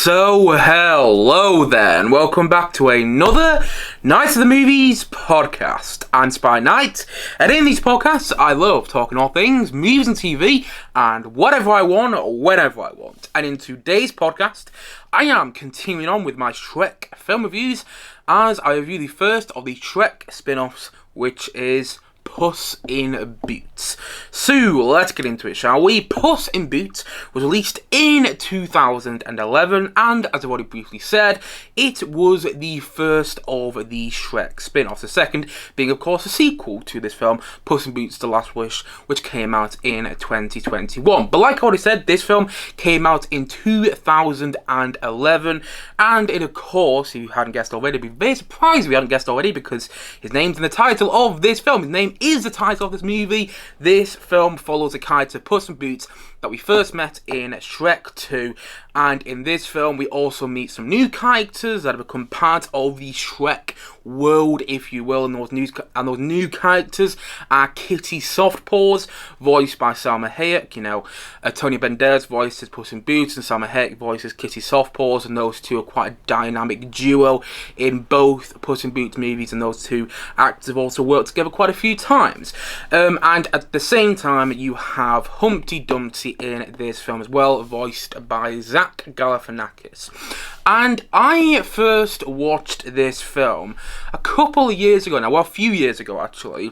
So hello there, and welcome back to another Night of the Movies podcast. I'm Spy Knight, and in these podcasts I love talking all things movies and TV, and whatever I want, whenever I want. And in today's podcast, I am continuing on with my Shrek film reviews, as I review the first of the Shrek spin-offs, which is Puss in Boots. So, let's get into it, shall we? Puss in Boots was released in 2011, and as I've already briefly said, it was the first of the Shrek spin-offs. The second being, of course, a sequel to this film, Puss in Boots: The Last Wish, which came out in 2021. But like I already said, this film came out in 2011, and it, of course, if you hadn't guessed already, I'd be very surprised if you hadn't guessed already, because his name's in the title of this film. His name is the title of this movie. This film follows the character Puss in Boots that we first met in Shrek 2, and in this film we also meet some new characters that have become part of the Shrek world, if you will, and those new characters are Kitty Softpaws, voiced by Salma Hayek. You know, Tony Banderas voices Puss in Boots, and Salma Hayek voices Kitty Softpaws, and those two are quite a dynamic duo in both Puss in Boots movies, and those two actors have also worked together quite a few times. And at the same time, you have Humpty Dumpty in this film as well, voiced by Zach Galifianakis. And I first watched this film a couple of years ago now, well, a few years ago actually,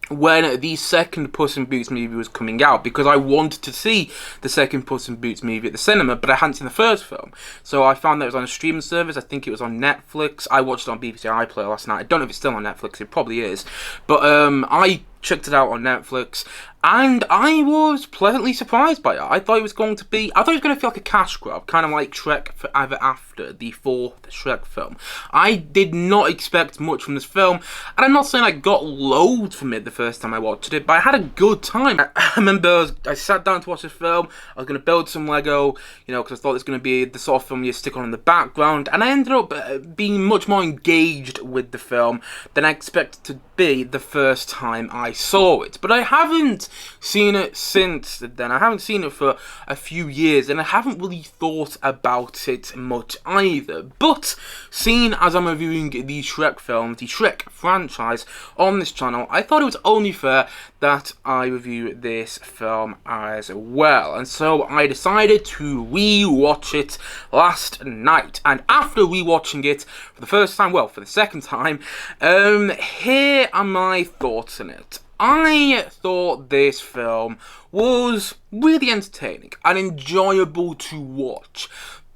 when the second Puss in Boots movie was coming out, because I wanted to see the second Puss in Boots movie at the cinema, but I hadn't seen the first film. So I found that it was on a streaming service. I think it was on Netflix. I watched it on BBC iPlayer last night. I don't know if it's still on Netflix. It probably is. But I checked it out on Netflix, and I was pleasantly surprised by it. I thought it was going to feel like a cash grab, kind of like Shrek Forever After, the fourth Shrek film. I did not expect much from this film, and I'm not saying I got loads from it the first time I watched it, but I had a good time. I remember I sat down to watch this film. I was going to build some Lego, you know, because I thought it was going to be the sort of film you stick on in the background, and I ended up being much more engaged with the film than I expected to be the first time I saw it. But I haven't seen it since then. I haven't seen it for a few years, and I haven't really thought about it much either. But seeing as I'm reviewing the Shrek film, the Shrek franchise on this channel, I thought it was only fair that I review this film as well. And so I decided to re-watch it last night. And after re-watching it for the first time, well, for the second time, here are my thoughts on it. I thought this film was really entertaining and enjoyable to watch,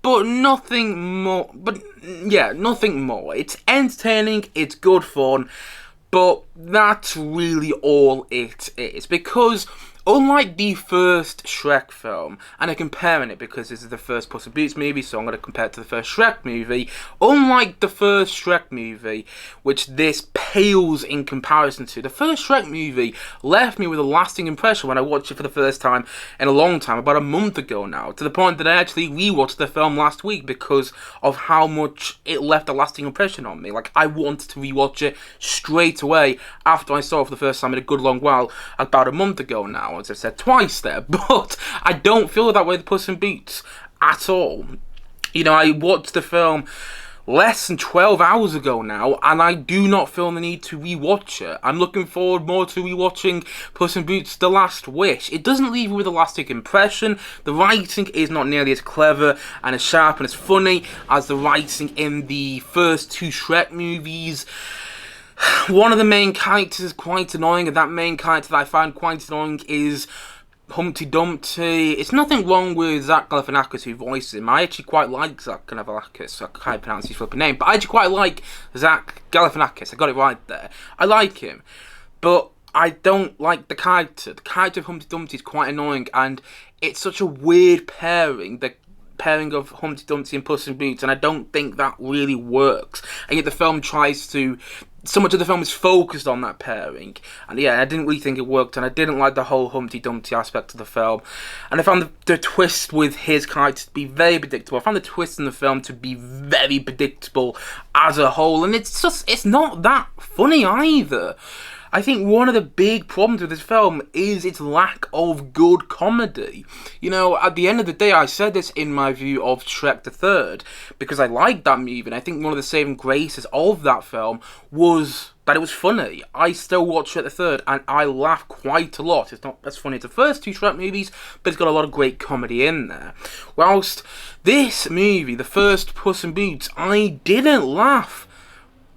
but nothing more. Nothing more. It's entertaining, it's good fun, but that's really all it is, because unlike the first Shrek film, and I'm comparing it because this is the first Puss in Boots movie, so I'm going to compare it to the first Shrek movie. Unlike the first Shrek movie, which this pales in comparison to, the first Shrek movie left me with a lasting impression when I watched it for the first time in a long time, about a month ago now, to the point that I actually rewatched the film last week because of how much it left a lasting impression on me. Like, I wanted to rewatch it straight away after I saw it for the first time in a good long while, about a month ago now, as I've said twice there. But I don't feel that way with Puss in Boots at all. You know, I watched the film less than 12 hours ago now, and I do not feel the need to rewatch it. I'm looking forward more to rewatching Puss in Boots: The Last Wish. It doesn't leave me with a lasting impression. The writing is not nearly as clever and as sharp and as funny as the writing in the first two Shrek movies. One of the main characters is quite annoying, and that main character that I find quite annoying is Humpty Dumpty. It's nothing wrong with Zach Galifianakis who voices him. I actually quite like Zach Galifianakis. I can't pronounce his flipping name, but I actually quite like Zach Galifianakis. I got it right there. I like him, but I don't like the character. The character of Humpty Dumpty is quite annoying, and it's such a weird pairing. The pairing of Humpty Dumpty and Puss in Boots, and I don't think that really works. And yet the film tries to. So much of the film is focused on that pairing, and yeah, I didn't really think it worked, and I didn't like the whole Humpty Dumpty aspect of the film, and I found the twist with his character to be very predictable. I found the twist in the film to be very predictable as a whole, and it's not that funny either. I think one of the big problems with this film is its lack of good comedy. You know, at the end of the day, I said this in my view of Shrek the Third, because I liked that movie, and I think one of the saving graces of that film was that it was funny. I still watch Shrek the Third, and I laugh quite a lot. It's not as funny as the first two Shrek movies, but it's got a lot of great comedy in there. Whilst this movie, the first Puss in Boots, I didn't laugh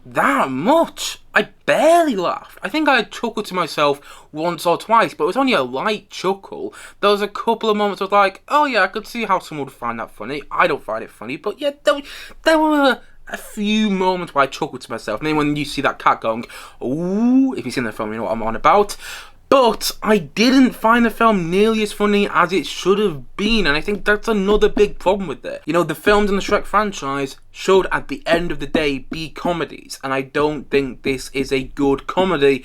that much. I barely laughed. I think I chuckled to myself once or twice, but it was only a light chuckle. There was a couple of moments I was like, oh yeah, I could see how someone would find that funny. I don't find it funny, but yeah, there were a few moments where I chuckled to myself. And then when you see that cat going, ooh, if you've seen the film, you know what I'm on about. But I didn't find the film nearly as funny as it should have been, and I think that's another big problem with it. You know, the films in the Shrek franchise should, at the end of the day, be comedies, and I don't think this is a good comedy.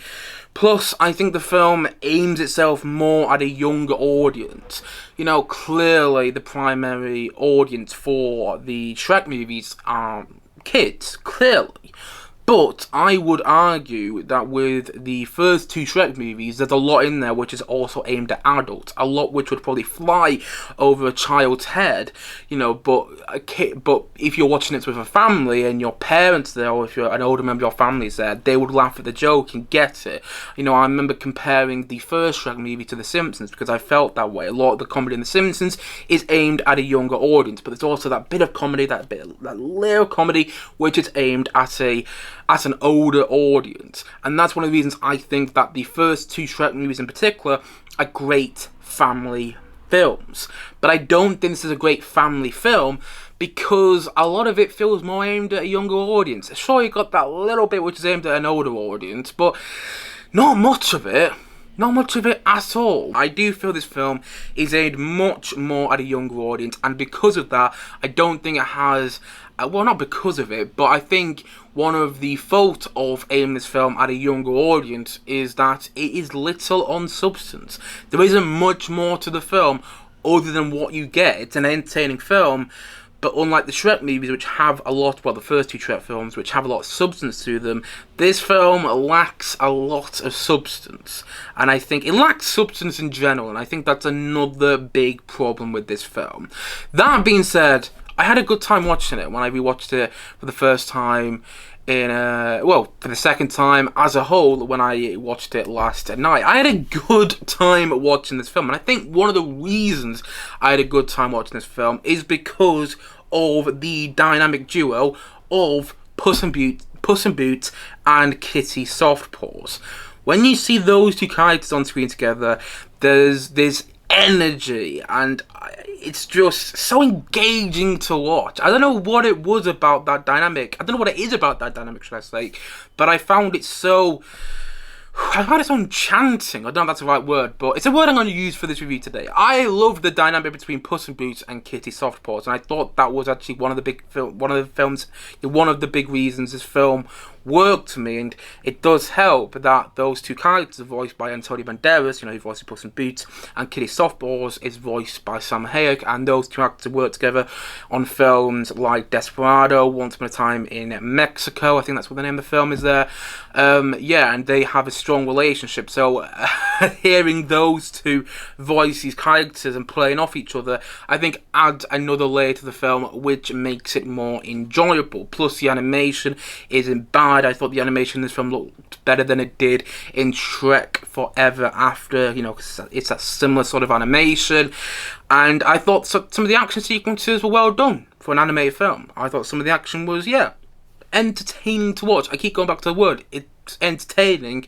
Plus, I think the film aims itself more at a younger audience. You know, clearly the primary audience for the Shrek movies are kids, clearly. But I would argue that with the first two Shrek movies, there's a lot in there which is also aimed at adults. A lot which would probably fly over a child's head, you know, but if you're watching it with a family and your parents there, or if you're an older member of your family is there, they would laugh at the joke and get it. You know, I remember comparing the first Shrek movie to The Simpsons because I felt that way. A lot of the comedy in The Simpsons is aimed at a younger audience, but there's also that bit of comedy, that little comedy, which is aimed at an older audience. And that's one of the reasons I think that the first two Shrek movies in particular are great family films. But I don't think this is a great family film because a lot of it feels more aimed at a younger audience. Sure, you got that little bit which is aimed at an older audience, but not much of it. Not much of it at all. I do feel this film is aimed much more at a younger audience, and because of that, I don't think it has... well, not because of it, but I think one of the fault of aiming this film at a younger audience is that it is little on substance. There isn't much more to the film other than what you get. It's an entertaining film, but unlike the Shrek movies, which have a lot, well, the first two Shrek films, which have a lot of substance to them, this film lacks a lot of substance. And I think it lacks substance in general, and I think that's another big problem with this film. That being said, I had a good time watching it when I rewatched it for the first time for the second time as a whole when I watched it last night. I had a good time watching this film, and I think one of the reasons I had a good time watching this film is because of the dynamic duo of Puss in Boots and Kitty Softpaws. When you see those two characters on screen together, there's this energy, and it's just so engaging to watch. I don't know what it was about that dynamic. I don't know what it is about that dynamic, should I say, but I found it so enchanting. I don't know if that's the right word, but it's a word I'm going to use for this review today. I love the dynamic between Puss in Boots and Kitty Softpaws, and I thought that was actually one of the big reasons this film worked to me, and it does help that those two characters are voiced by Antonio Banderas, you know, who voices Puss in Boots, and Kitty Softpaws is voiced by Sam Hayek, and those two actors work together on films like Desperado, Once Upon a Time in Mexico, I think that's what the name of the film is there. And they have a strong relationship, so hearing those two voice these characters and playing off each other, I think adds another layer to the film, which makes it more enjoyable. Plus, the animation isn't bad. I thought the animation in this film looked better than it did in Shrek Forever After, you know, cause it's that similar sort of animation. And I thought some of the action sequences were well done for an animated film. I thought some of the action was, entertaining to watch. I keep going back to the word. It's entertaining,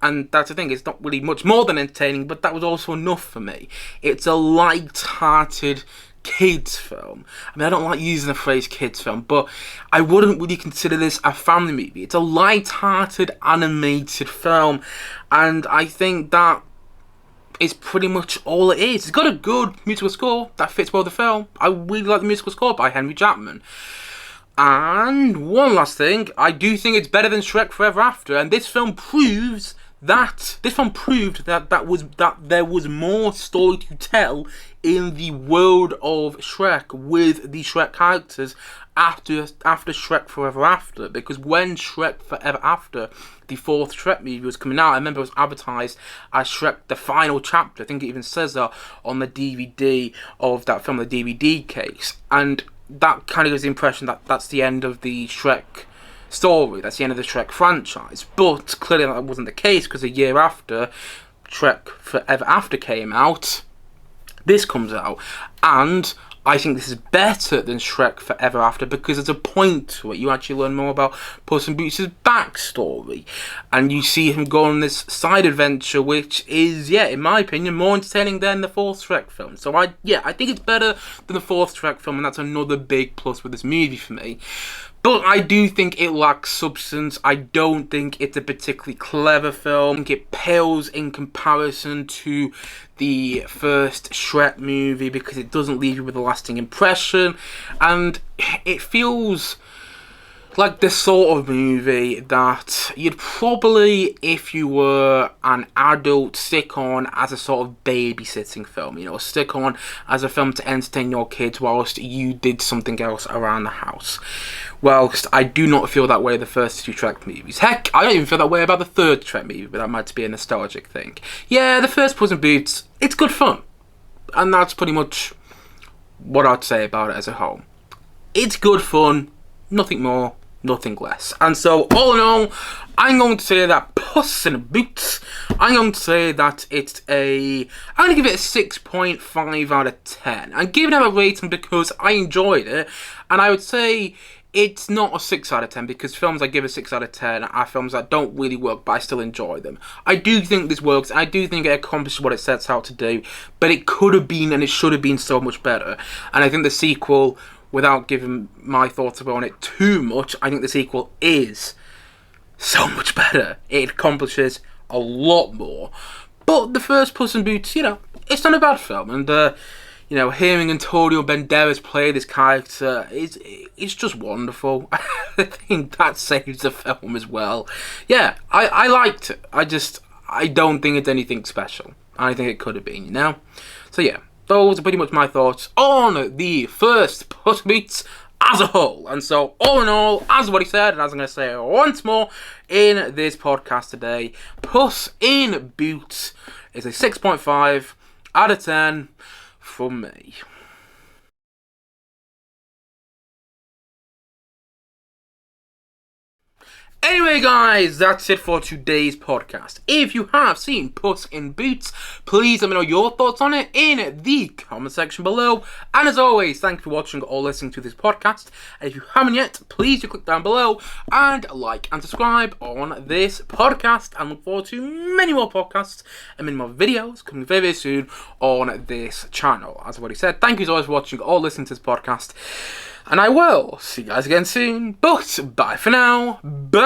and that's the thing. It's not really much more than entertaining, but that was also enough for me. It's a light-hearted kids film. I mean, I don't like using the phrase kids film, but I wouldn't really consider this a family movie. It's a light-hearted animated film, and I think that is pretty much all it is. It's got a good musical score that fits well with the film. I really like the musical score by Henry Jackman. And one last thing, I do think it's better than Shrek Forever After, and this film proves this film proved that there was more story to tell in the world of Shrek with the Shrek characters after Shrek Forever After, because when Shrek Forever After, the fourth Shrek movie, was coming out, I remember it was advertised as Shrek the Final Chapter. I think it even says that on the DVD of that film, the DVD case, and that kind of gives the impression that that's the end of the Shrek story, that's the end of the Shrek franchise. But clearly that wasn't the case, because a year after Shrek Forever After came out, this comes out, and I think this is better than Shrek Forever After, because there's a point to it. You actually learn more about Puss in Boots' backstory, and you see him go on this side adventure, which is, in my opinion, more entertaining than the fourth Shrek film. So I think it's better than the fourth Shrek film, and that's another big plus with this movie for me. But I do think it lacks substance. I don't think it's a particularly clever film. I think it pales in comparison to the first Shrek movie, because it doesn't leave you with a lasting impression. And it feels like the sort of movie that you'd probably, if you were an adult, stick on as a sort of babysitting film, stick on as a film to entertain your kids whilst you did something else around the house. Whilst I do not feel that way the first two Shrek movies. Heck, I don't even feel that way about the third Shrek movie, but that might be a nostalgic thing. Yeah, the first Puss in Boots, it's good fun. And that's pretty much what I'd say about it as a whole. It's good fun, nothing more, nothing less. And so, all in all, I'm going to say that Puss in Boots, I'm going to say that I'm going to give it a 6.5 out of 10. I'm giving it a rating because I enjoyed it, and I would say it's not a 6 out of 10, because films I give a 6 out of 10 are films that don't really work, but I still enjoy them. I do think this works, and I do think it accomplishes what it sets out to do, but it could have been and it should have been so much better. And I think the sequel, without giving my thoughts on it too much, I think the sequel is so much better. It accomplishes a lot more. But the first Puss in Boots, it's not a bad film, and hearing Antonio Banderas play this character it's just wonderful. I think that saves the film as well. Yeah, I liked it. I don't think it's anything special. I think it could have been, So yeah, those are pretty much my thoughts on the first Puss in Boots as a whole. And so, all in all, as what he said, and as I'm going to say once more in this podcast today, Puss in Boots is a 6.5 out of 10 from me. Anyway, guys, that's it for today's podcast. If you have seen Puss in Boots, please let me know your thoughts on it in the comment section below. And as always, thank you for watching or listening to this podcast. And if you haven't yet, please do click down below and like and subscribe on this podcast. And look forward to many more podcasts and many more videos coming very, very soon on this channel. As I've already said, thank you as always for watching or listening to this podcast. And I will see you guys again soon. But bye for now. Bye.